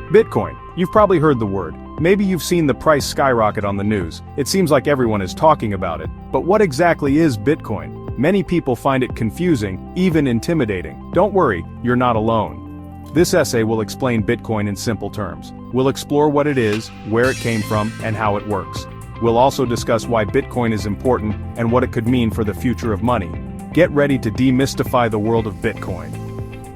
Bitcoin. You've probably heard the word. Maybe you've seen the price skyrocket on the news. It seems like everyone is talking about it. But what exactly is Bitcoin? Many people find it confusing, even intimidating. Don't worry, you're not alone. This essay will explain Bitcoin in simple terms. We'll explore what it is, where it came from, and how it works. We'll also discuss why Bitcoin is important and what it could mean for the future of money. Get ready to demystify the world of Bitcoin.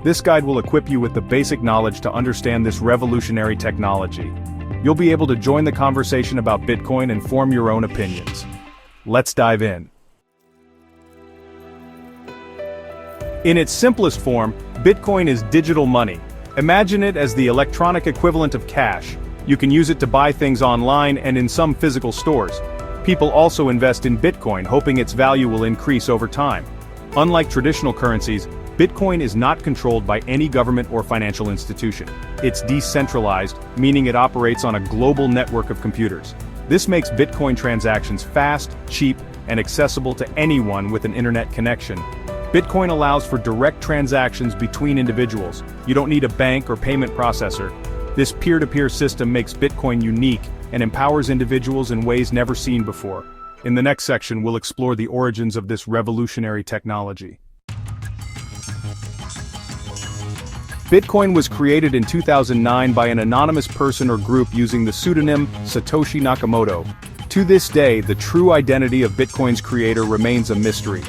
This guide will equip you with the basic knowledge to understand this revolutionary technology. You'll be able to join the conversation about Bitcoin and form your own opinions. Let's dive in. In its simplest form, Bitcoin is digital money. Imagine it as the electronic equivalent of cash. You can use it to buy things online and in some physical stores. People also invest in Bitcoin, hoping its value will increase over time. Unlike traditional currencies, Bitcoin is not controlled by any government or financial institution. It's decentralized, meaning it operates on a global network of computers. This makes Bitcoin transactions fast, cheap, and accessible to anyone with an internet connection. Bitcoin allows for direct transactions between individuals. You don't need a bank or payment processor. This peer-to-peer system makes Bitcoin unique and empowers individuals in ways never seen before. In the next section, we'll explore the origins of this revolutionary technology. Bitcoin was created in 2009 by an anonymous person or group using the pseudonym Satoshi Nakamoto. To this day, the true identity of Bitcoin's creator remains a mystery.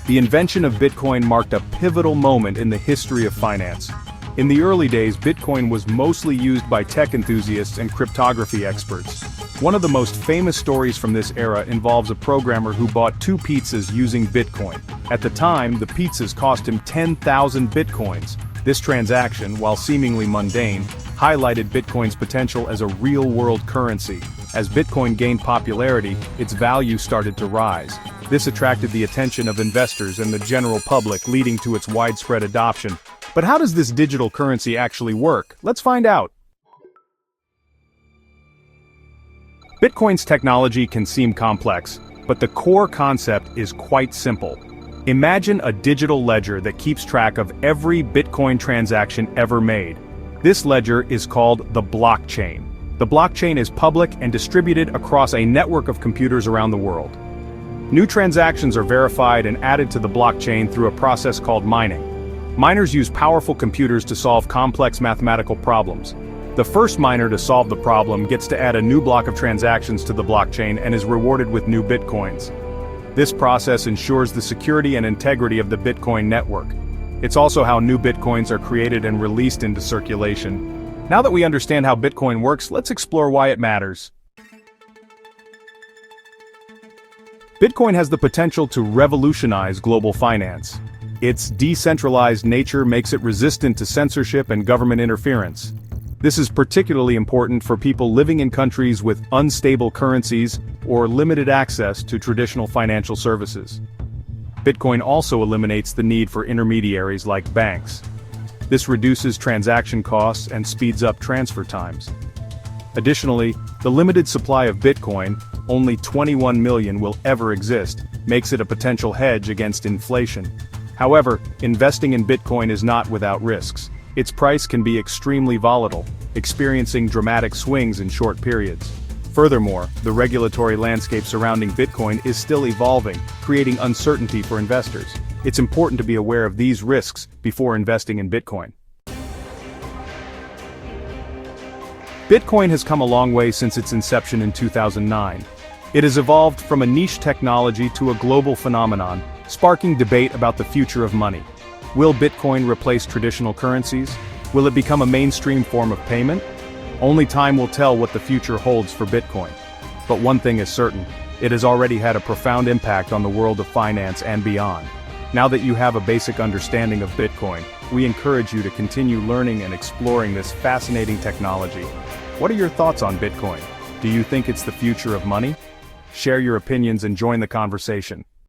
The invention of Bitcoin marked a pivotal moment in the history of finance. In the early days, Bitcoin was mostly used by tech enthusiasts and cryptography experts. One of the most famous stories from this era involves a programmer who bought 2 pizzas using Bitcoin. At the time, the pizzas cost him 10,000 Bitcoins. This transaction, while seemingly mundane, highlighted Bitcoin's potential as a real-world currency. As Bitcoin gained popularity, its value started to rise. This attracted the attention of investors and the general public, leading to its widespread adoption. But how does this digital currency actually work? Let's find out. Bitcoin's technology can seem complex, but the core concept is quite simple. Imagine a digital ledger that keeps track of every Bitcoin transaction ever made. This ledger is called the blockchain. The blockchain is public and distributed across a network of computers around the world. New transactions are verified and added to the blockchain through a process called mining. Miners use powerful computers to solve complex mathematical problems. The first miner to solve the problem gets to add a new block of transactions to the blockchain and is rewarded with new Bitcoins. This process ensures the security and integrity of the Bitcoin network. It's also how new Bitcoins are created and released into circulation. Now that we understand how Bitcoin works, let's explore why it matters. Bitcoin has the potential to revolutionize global finance. Its decentralized nature makes it resistant to censorship and government interference. This is particularly important for people living in countries with unstable currencies or limited access to traditional financial services. Bitcoin also eliminates the need for intermediaries like banks. This reduces transaction costs and speeds up transfer times. Additionally, the limited supply of Bitcoin, only 21 million will ever exist, makes it a potential hedge against inflation. However, investing in Bitcoin is not without risks. Its price can be extremely volatile, experiencing dramatic swings in short periods. Furthermore, the regulatory landscape surrounding Bitcoin is still evolving, creating uncertainty for investors. It's important to be aware of these risks before investing in Bitcoin. Bitcoin has come a long way since its inception in 2009. It has evolved from a niche technology to a global phenomenon, sparking debate about the future of money. Will Bitcoin replace traditional currencies? Will it become a mainstream form of payment? Only time will tell what the future holds for Bitcoin. But one thing is certain, it has already had a profound impact on the world of finance and beyond. Now that you have a basic understanding of Bitcoin, we encourage you to continue learning and exploring this fascinating technology. What are your thoughts on Bitcoin? Do you think it's the future of money? Share your opinions and join the conversation.